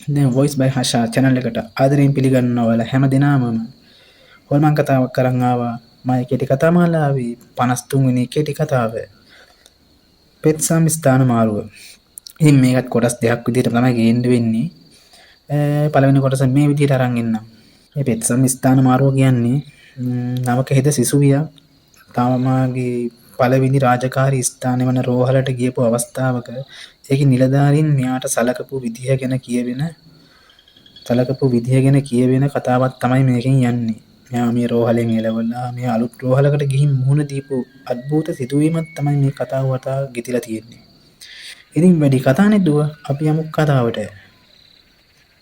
දැන් වොයිස් බයි හෂා channel එකට ආදරයෙන් පිළිගන්නවා ඔයාලා හැම දිනම හොල්මන් කතාවක් කරන් ආවා. මම කෙටි කතා මාලාවේ 53 වෙනි කෙටි කතාව. පෙත් සම්ස්ථාන මාරුව. ඉතින් මේකත් කොටස් දෙකක් විදිහට තමයි ගේන්න වෙන්නේ. පළවෙනි කොටස මේ විදිහට අරන් එන්නම්. මේ පෙත් සම්ස්ථාන මාරුව කියන්නේ නවක හෙද සිසුවියා තමාගේ පළවෙනි රාජකාරී ස්ථානය වන රෝහලට ගියපු අවස්ථාවක ඒකේ නිලධාරීන් මෙයාට සලකපු විදිහ ගැන කියවෙන කතාවක් තමයි මේකෙන් යන්නේ. මෙයා මේ රෝහලෙන් එළවලා මේ අලුත් රෝහලකට ගිහින් මුහුණ දීපු අద్భుත සිදුවීමක් තමයි මේ කතාව වටා ගෙතිලා තියෙන්නේ. ඉතින් වැඩි කතා නැතුව අපි යමු කතාවට.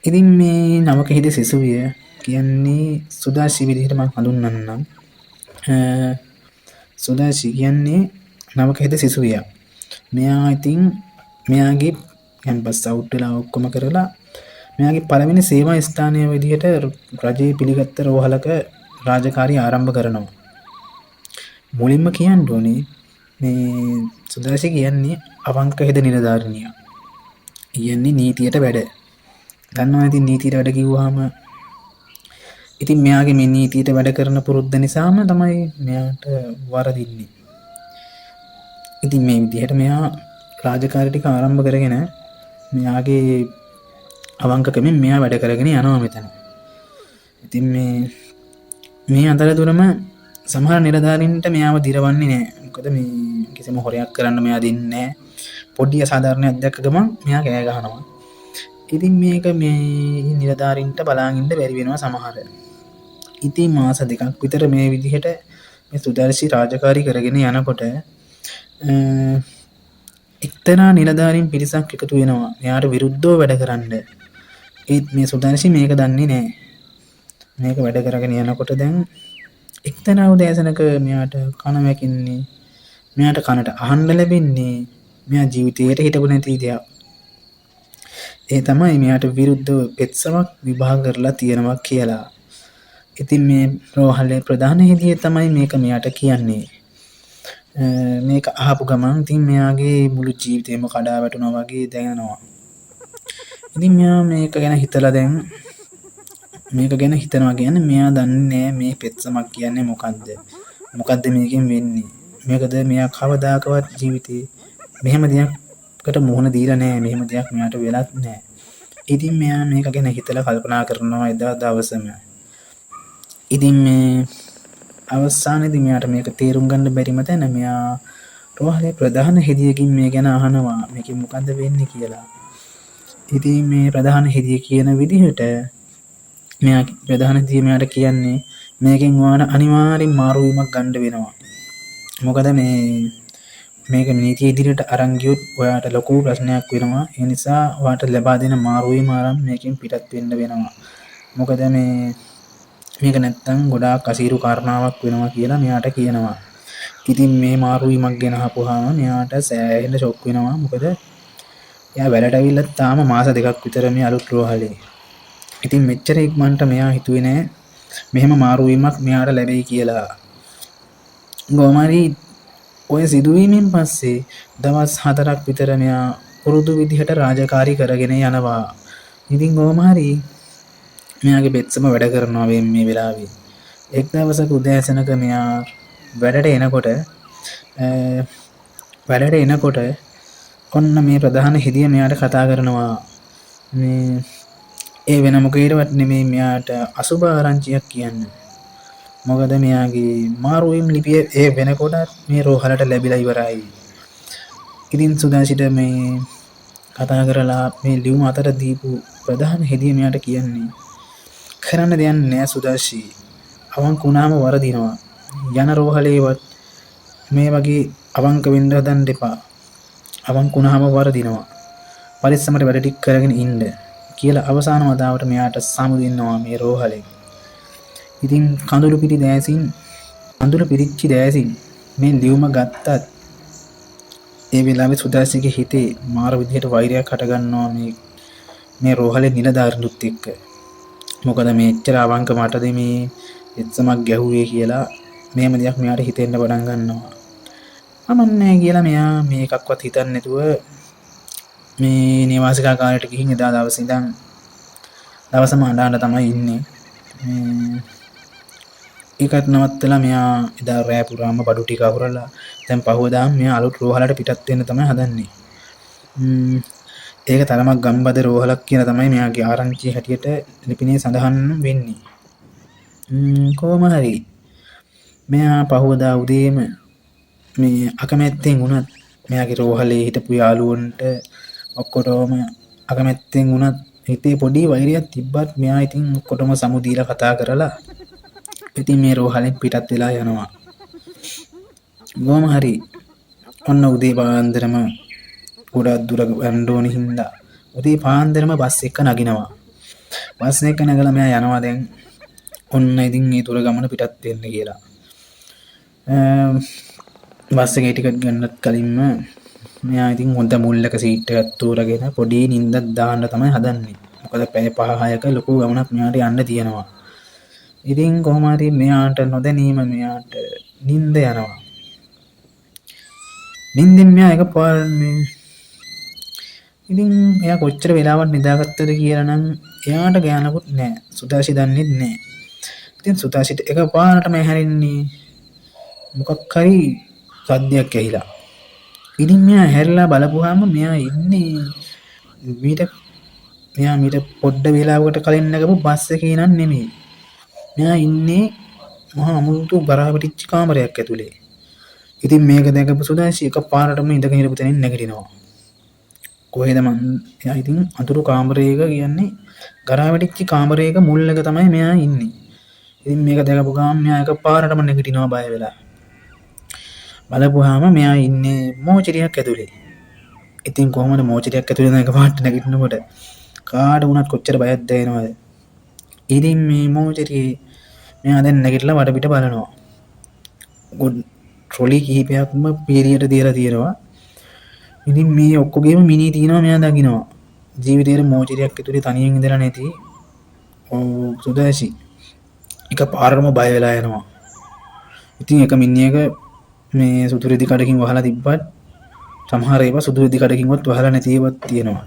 ඉතින් මේ නවක හිද සිසුවිය කියන්නේ සුදාශි විදිහට මම හඳුන්වන්නම්. සුදාශි කියන්නේ නවක හිද සිසුවියා. මෙයා ඉතින් මෙයාගේ කැම්පස් අවුට් වෙලා ඔක්කොම කරලා මෙයාගේ පළවෙනි සේවා ස්ථානය විදිහට රජයේ පිළිගත්ත රෝහලක රාජකාරී ආරම්භ කරනවා. මුලින්ම කියන්න ඕනේ මේ සුදාශි කියන්නේ අවංක හෙද නිලධාරිනියක්. කියන්නේ නීතියට වැඩ. දන්නවා ඉතින් නීතියට වැඩ කිව්වහම ඉතින් මෙයාගේ මේ නීතියට වැඩ කරන පුරුද්ද නිසාම තමයි මෙයාට වරදින්නේ. ඉතින් මේ විදිහට මෙයා රාජකාරී ටික ආරම්භ කරගෙන මෙයාගේ අවංකකමින් මෙයා වැඩ කරගෙන යනවා මෙතන. ඉතින් මේ අතරතුරම සමහර නිලධාරීන්ට මෙයාව දිරවන්නේ නැහැ. මොකද මේ කිසිම හොරයක් කරන්න මෙයා දෙන්නේ නැහැ. පොඩි අසාධාරණයක් දැක්ක ගමන් මෙයා කෑ ගහනවා. ඉතින් මේක මේ නිලධාරීන්ට බලාගෙන ඉන්න බැරි වෙනවා සමහර. ඉතින් මාස දෙකක් විතර මේ විදිහට මේ සුදර්ශි රාජකාරී කරගෙන යනකොට එක්තරා නිලධාරීන් පිරිසක් එකතු වෙනවා මෙයාට විරුද්ධව වැඩ කරන්න. ඒත් මේ සුදර්ශි මේක දන්නේ නැහැ. මේක වැඩ කරගෙන යනකොට දැන් එක්තරා උදෑසනක මෙයාට කන වැකින්නේ. මෙයාට කනට අහන්න ලැබෙන්නේ මෙයා ජීවිතේට හිටපු නැති දෙයක්. ඒ තමයි මෙයාට විරුද්ධව පෙත්සමක් විභාග කරලා තියෙනවා කියලා. ඉතින් මේ රෝහලේ ප්‍රධාන හෙදිය තමයි මේක මෙයාට කියන්නේ. මේක අහපු ගමන් ඉතින් මෙයාගේ මුළු ජීවිතේම කඩා වැටුණා වගේ දැනෙනවා. ඉතින් මෙයා මේක ගැන හිතලා දැන් මේක ගැන හිතනවා කියන්නේ මෙයා දන්නේ මේ පෙත්සමක් කියන්නේ මොකද්ද? මොකද්ද මේකෙන් වෙන්නේ? මේකද මෙයා කවදාකවත් ජීවිතේ මෙහෙම දෙයක්කට මුහුණ දීලා නැහැ. මෙහෙම දෙයක් මෙයාට වෙලත් නැහැ. ඉතින් මෙයා මේක ගැන හිතලා කල්පනා කරනවා එදා දවසම. ඉතින් මේ අවසානයේදී මෙයාට මේක තේරුම් ගන්න බැරිම තැන මෙයා රෝහලේ ප්‍රධාන හෙදියකින් මේ ගැන අහනවා මේකෙන් මොකද්ද වෙන්නේ කියලා. ඉතින් මේ ප්‍රධාන හෙදිය කියන විදිහට මෙයා ප්‍රධාන හෙදිය මෙයාට කියන්නේ මේකෙන් ඔයාලා අනිවාර්යෙන් මාරුවීමක් ගන්න වෙනවා. මොකද මේක නීතිය ඉදිරියට අරන් ගියොත් ඔයාට ලොකු ප්‍රශ්නයක් වෙනවා. ඒ නිසා ඔයාට ලබා දෙන මාරුවීම ආරම් මේකෙන් පිටත් වෙන්න වෙනවා. මොකද මේක නැත්තම් ගොඩාක් අසීරු කාරණාවක් වෙනවා කියලා මෙයාට කියනවා. ඉතින් මේ මාරුවීමක් ගැන අහපුවාම මෙයාට සෑහෙන ෂොක් වෙනවා. මොකද එයා වැඩට ඇවිල්ලා තාම මාස දෙකක් විතර මේ අලුත් රෝහලේ. ඉතින් මෙච්චර ඉක්මනට මෙයා හිතුවේ නෑ මෙහෙම මාරුවීමක් මෙයාට ලැබෙයි කියලා. ගෝමාරි ඔය සිදුවීමෙන් පස්සේ දවස් 4ක් විතර මෙයා පුරුදු විදිහට රාජකාරී කරගෙන යනවා. ඉතින් ගෝමාරි මෙයාගේ පෙත්සම වැඩ කරනවා මේ වෙලාවේ. එක් දවසක උදෑසනක මෙයා වැඩට එනකොට ඔන්න මේ ප්‍රධාන හෙදිය මෙයාට කතා කරනවා. මේ ඒ වෙන මොකේවත් නෙමෙයි මෙයාට අසුබ ආරංචියක් කියන්නේ. මොකද මෙයාගේ මාරුවීම් ලිපිය ඒ වෙනකොට මේ රෝහලට ලැබිලා ඉවරයි. ඉතින් සුදාසිට මේ කතා කරලා මේ ලියුම අතර දීපු ප්‍රධාන හෙදිය මෙයාට කියන්නේ කරන්න දෙයක් නෑ සුදාශි. අවංක වුණාම වරදිනවා. යන රෝහලේවත් මේ වගේ අවංක වෙන්න හදන්න එපා. අවංක වුණාම වරදිනවා. පරිස්සමට වැඩ ටික කරගෙන ඉන්න කියලා අවසාන වතාවට මෙයාට සමුදින්නවා මේ රෝහලේ. ඉතින් කඳුළු පිරිච්ච දෑසින් මේ ලියුම ගත්තත් ඒ වෙලාවේ සුදාසිගේ හිතේ මාර විදිහට වෛරයක් හටගන්නවා මේ රෝහලේ නිලධාරීනුත් එක්ක. මොකද මෙච්චර අවංක මටද මේ එත්සමක් ගැහුවේ කියලා මේම දෙයක් මෙයාට හිතෙන්න පටන් ගන්නවා. අමන්නේ කියලා මෙයා මේකක්වත් හිතන්නේ නැතුව මේ නිවාසිකාගාරයට ගිහින් එදා දවසේ ඉඳන් දවසම අඬ තමයි ඉන්නේ. ඒකත් නවත්තලා මෙයා එදා රෑ පුරාම බඩු ටික අහුරලා දැන් පහුවදාම මෙයා අලුත් රෝහලට පිටත් වෙන්න තමයි හදන්නේ. ඒක තරමක් ගම්බද රෝහලක් කියලා තමයි මෙයාගේ ආරංචිය හැටියට ලිපිනේ සඳහන් වෙන්නේ. කොහොම හරි මෙයා පහුවදා උදේම මේ අකමැත්තෙන් වුණත් මෙයාගේ රෝහලේ හිටපු යාළුවන්ට ඔක්කොටම අකමැත්තෙන් වුණත් හිතේ පොඩි වෛරයක් තිබ්බත් මෙයා ඉතින් ඔක්කොටම සමු දීලා කතා කරලා ඉතින් මේ රෝහලෙන් පිටත් වෙලා යනවා. කොහොම හරි ඔන්න උදේ පාන්දරම ගොඩක් දුර යන්න ඕන හින්දා උදේ පාන්දරම බස් එක නගිනවා. බස් එක නැගලා මෙයා යනවා දැන් ඔන්න ඉතින් මේ දුර ගමන පිටත් වෙන්න කියලා. බස් එකේ ටිකට් ගන්නත් කලින්ම මෙයා ඉතින් හොඳ මුල්ලක සීට් එකක් තෝරගෙන පොඩි නිින්දක් දාන්න තමයි හදන්නේ. මොකද පැය 5-6ක ලොකු ගමනක් මෙයාට යන්න තියෙනවා. ඉතින් කොහොම හරි මෙයාට නොදැනීම මෙයාට නිින්ද යනවා. නිින්දෙන් මෙයා එකපාරට මේ ඉතින් එයා කොච්චර වෙලාවක් නිදාගත්තද කියලා නම් එයාට ගානකුත් නැහැ. සුදාසි දන්නෙත් නැහැ. ඉතින් සුදාසිට එකපාරටම හැරෙන්නේ මොකක් හරි සද්දයක් ඇහිලා. ඉතින් මෙයා හැරිලා බලපුවාම මෙයා ඉන්නේ මීට පොඩ්ඩ වෙලාවකට කලින් නැගපු බස් එකේ නන් නෙමෙයි. මෙයා ඉන්නේ මහා අමුතු ගරා පිටිච්ච කාමරයක් ඇතුලේ. ඉතින් මේක දැකපු සුදාසි එකපාරටම ඉඳගෙන හිටපු තැනින් නැගිටිනවා. කොහෙද මං එයා ඉතින් අතුරු කාමරයක කියන්නේ ගරා පිටිච්ච කාමරයක මුල්ලක තමයි මෙයා ඉන්නේ. ඉතින් මේක දැකපු ගමන් මෙයා එකපාරටම නැගිටිනවා බය වෙලා. බලපුවාම මෙයා ඉන්නේ මෝචරියක් ඇතුලේ. ඉතින් කොහොමද මෝචරියක් ඇතුලේ ඉඳන් එකපාරට නැගිටිනකොට කාට වුණත් කොච්චර බයක් දැනෙනවද? ඉතින් මේ මෝචරියේ මෙයා දැන් නැගිටලා වටපිට බලනවා. ට්‍රොලි කිහිපයක්ම පීරියට තියලා තියෙනවා. ඉතින් මේ ඔක්කොගේම මිනි තියෙනවා මෙයා දකිනවා. ජීවිතේට මෝචරියක් ඇතුලේ තනියෙන් ඉඳලා නැති සුදාසි එකපාරටම බය වෙලා යනවා. ඉතින් එක මිනිහක මේ සුදු රෙදි කඩකින් වහලා තිබ්බත් සමහර ඒවා සුදු රෙදි කඩකින්වත් වහලා නැති ඒවාත් තියෙනවා.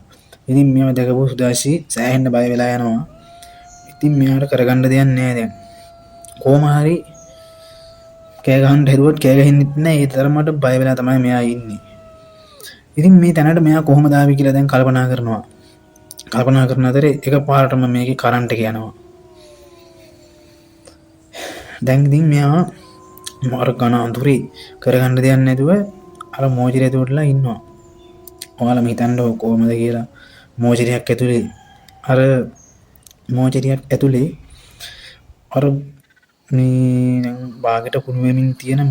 ඉතින් මේව දැකපු සුදාසි සෑහෙන්න බය වෙලා යනවා. ඉතින් මෙයාට කරගන්න දෙයක් නැහැ දැන්. කොහොම හරි කෑ ගහන්න හැදුවත් කෑ ගහින්නෙත් නැහැ. ඒ තරමට බය වෙලා තමයි මෙයා ඉන්නේ. ඉතින් මේ තැනට මෙයා කොහොමද ආවි කියලා දැන් කල්පනා කරනවා. කල්පනා කරන අතරේ එකපාරටම මේකේ කරන්ට් එක යනවා. දැන් ඉතින් මෙයා මාර කන අඳුරේ කරගන්න දෙයක් නැතුව අර මෝචරිය ඇතුළටලා ඉන්නවා. ඔයාලම හිතන්න කොහොමද කියලා මෝචරියක් ඇතුලේ අර මේ දැන් බාගෙට කුණු වෙමින් තියෙන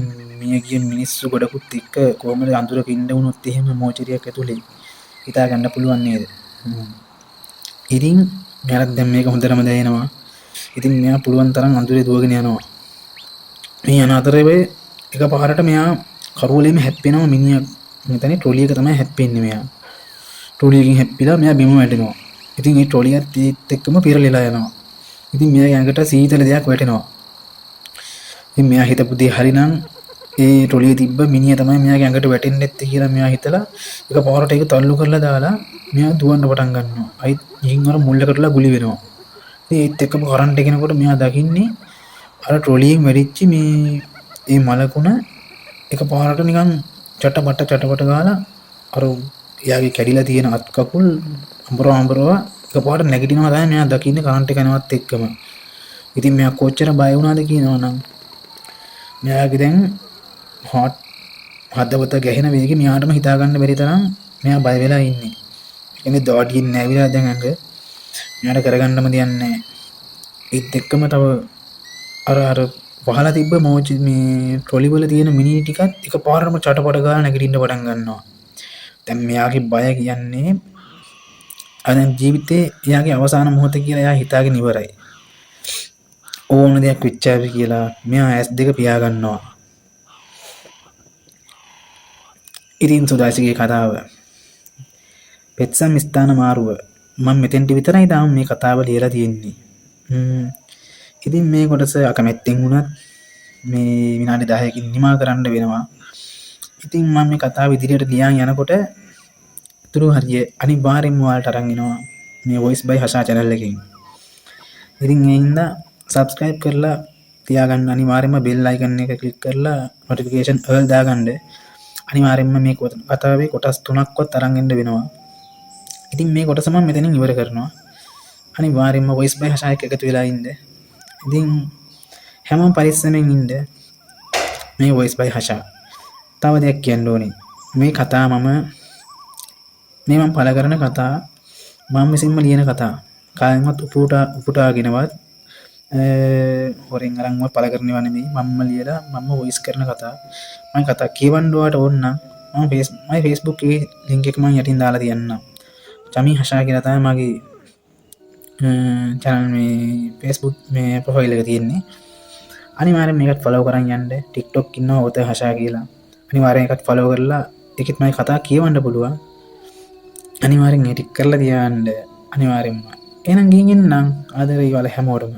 මියගිය මිනිස්සු ගොඩකුත් එක්ක කොහොමද අඳුරක ඉන්න වුණොත් එහෙම මෝචරියක් ඇතුලේ හිතා ගන්න පුළුවන් නේද? ඉතින් මෙයාට දැන් මේක හොඳටම දැනෙනවා. ඉතින් මෙයා පුළුවන් තරම් අඳුරේ දුවගෙන යනවා. මේ යන අතරේ එකපාරට මෙයා කරුවලෙම හැප්පෙනවා මිනිහා. මෙතන ට්‍රොලි එක තමයි හැප්පෙන්නේ මෙයා. ට්‍රොලි එකකින් හැප්පිලා මෙයා බිම වැටෙනවා. ඉතින් මේ ට්‍රොලියත් එක්කම පිරලිලා යනවා. ඉතින් මෙයාගේ ඇඟට සීතල දෙයක් වැටෙනවා. ඉතින් මෙයා හිතපු දේ හරිනම් ඒ ට්‍රොලියේ තිබ්බ මිනිහා තමයි මෙයාගේ ඇඟට වැටෙන්නේ කියලා මෙයා හිතලා එකපාරට ඒක තල්ලු කරලා දාලා මෙයා දුවන්න පටන් ගන්නවා. අයිත් ගිහින් අර මුල්ලකටලා ගුලි වෙනවා. ඉතින් ඒත් එක්කම කරන්ට් එකනකොට මෙයා දකින්නේ අර ට්‍රොලියෙන් වැඩිච්ච මේ මලකුණ එකපාරට නිකන් චටපට ගාලා අර එයාගේ කැඩිලා තියෙන අත් කකුල් අඹරව එකපාරට නැගිටිනවා තමයි මෙයා දකින්නේ කරන්ට් එක යනවත් එක්කම. ඉතින් මෙයා කොච්චර බය වුණාද කියනවනම් මෙයාගේ දැන් හදවත ගැහෙන වේගෙ මෙයාටම හිතා ගන්න බැරි තරම් මෙයා බය වෙලා ඉන්නේ. එන්නේ දොඩින් නැවිලා දැන් අඟ මෙයාට කරගන්නම දෙයක් නැහැ. ඒත් එක්කම තව අර වහලා තිබ්බ මේ ට්‍රොලි වල තියෙන මිනි ටිකත් එකපාරටම චටපට ගාලා නැගිටින්න පටන් ගන්නවා. දැන් මෙයාගේ බය කියන්නේ අද ජීවිතේ එයාගේ අවසාන මොහොත කියලා එයා හිතාගෙන ඉවරයි. ඕන දෙයක් විච්චාවි කියලා මෙයා S2 පියා ගන්නවා. ඉතින් සුදාසිගේ කතාව පෙත්සම් ස්ථාන මාරුව මම මෙතෙන්ට විතරයි තාම මේ කතාව ලියලා තියෙන්නේ. ඉතින් මේ කොටස අකමැත්තෙන් වුණත් මේ විනාඩි 10කින් නිමා කරන්න වෙනවා. ඉතින් මම මේ කතාව ඉදිරියට ලියන් යනකොට තුරු හරිය අනිවාර්යෙන්ම ඔයාලට අරන් එනවා මේ voice by හෂා channel එකෙන්. ඉතින් ඒ හින්දා subscribe කරලා තියාගන්න අනිවාර්යයෙන්ම bell icon එක click කරලා notification all දාගන්න. අනිවාර්යයෙන්ම මේ කතාවේ කොටස් 3ක්වත් අරන් එන්න වෙනවා. ඉතින් මේ කොටස මම මෙතනින් ඉවර කරනවා. අනිවාර්යයෙන්ම voice by Hasha එක එකතු වෙලා ඉන්න. ඉතින් හැමෝම පරිස්සමෙන් ඉන්න. මේ voice by Hasha. තව දෙයක් කියන්න ඕනේ. මේ කතා මම පළ කරන කතා මම විසින්ම ලියන කතා. කායෙන්වත් උපුටාගෙනවත් හොරෙන් අරන්වත් පළ කරනවා නෙමෙයි. මම්ම ලියලා මම්ම voice කරන කතා. මම කතා කියවන්න ඔයාලට ඕන නම් මම Facebook එකේ link එක මම යටින් දාලා තියන්නම්. චමි හෂා කියලා තමයි මගේ channel මේ Facebook මේ profile එක තියෙන්නේ. අනිවාර්යෙන් මේකත් follow කරන් යන්න. TikTok ඉන්නවා ඔත හෂා කියලා. අනිවාර්යෙන් ඒකත් follow කරලා ඒකෙත් මම කතා කියවන්න පුළුවන්. අනිවාර්යෙන් ඒ ටික කරලා තියන්න. අනිවාර්යෙන්ම. එහෙනම් ගිහින් එන්නම්. ආදරේ වල හැමෝටම